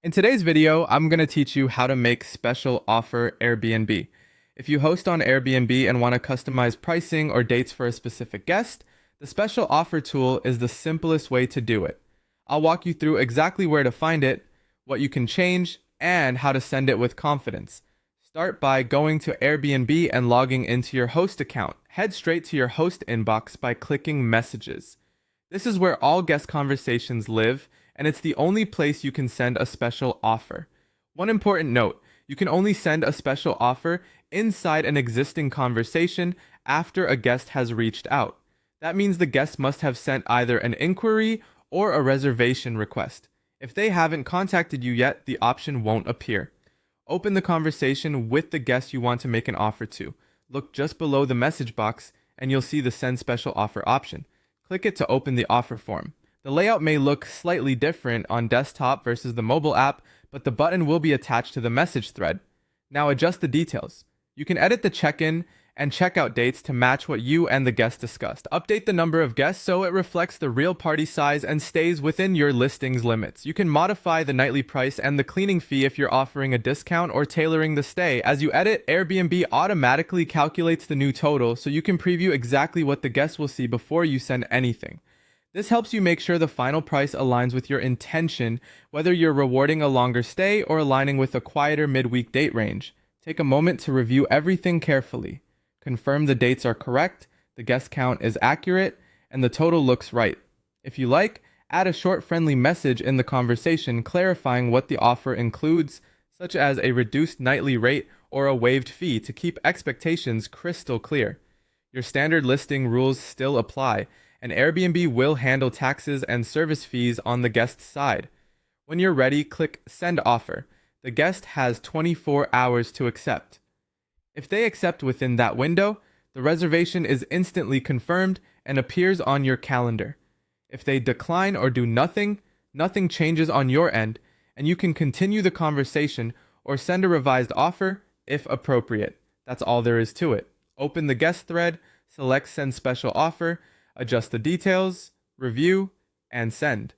In today's video, I'm going to teach you how to make special offer Airbnb. If you host on Airbnb and want to customize pricing or dates for a specific guest, the special offer tool is the simplest way to do it. I'll walk you through exactly where to find it, what you can change, and how to send it with confidence. Start by going to Airbnb and logging into your host account. Head straight to your host inbox by clicking Messages. This is where all guest conversations live, and it's the only place you can send a special offer. One important note, you can only send a special offer inside an existing conversation after a guest has reached out. That means the guest must have sent either an inquiry or a reservation request. If they haven't contacted you yet, the option won't appear. Open the conversation with the guest you want to make an offer to. Look just below the message box and you'll see the Send Special Offer option. Click it to open the offer form. The layout may look slightly different on desktop versus the mobile app, but the button will be attached to the message thread. Now adjust the details. You can edit the check-in and checkout dates to match what you and the guest discussed. Update the number of guests so it reflects the real party size and stays within your listing's limits. You can modify the nightly price and the cleaning fee if you're offering a discount or tailoring the stay. As you edit, Airbnb automatically calculates the new total so you can preview exactly what the guest will see before you send anything. This helps you make sure the final price aligns with your intention, whether you're rewarding a longer stay or aligning with a quieter midweek date range. Take a moment to review everything carefully. Confirm the dates are correct, the guest count is accurate, and the total looks right. If you like, add a short friendly message in the conversation clarifying what the offer includes, such as a reduced nightly rate or a waived fee to keep expectations crystal clear. Your standard listing rules still apply, and Airbnb will handle taxes and service fees on the guest's side. When you're ready, click Send Offer. The guest has 24 hours to accept. If they accept within that window, the reservation is instantly confirmed and appears on your calendar. If they decline or do nothing, nothing changes on your end, and you can continue the conversation or send a revised offer if appropriate. That's all there is to it. Open the guest thread, select Send Special Offer, adjust the details, review, and send.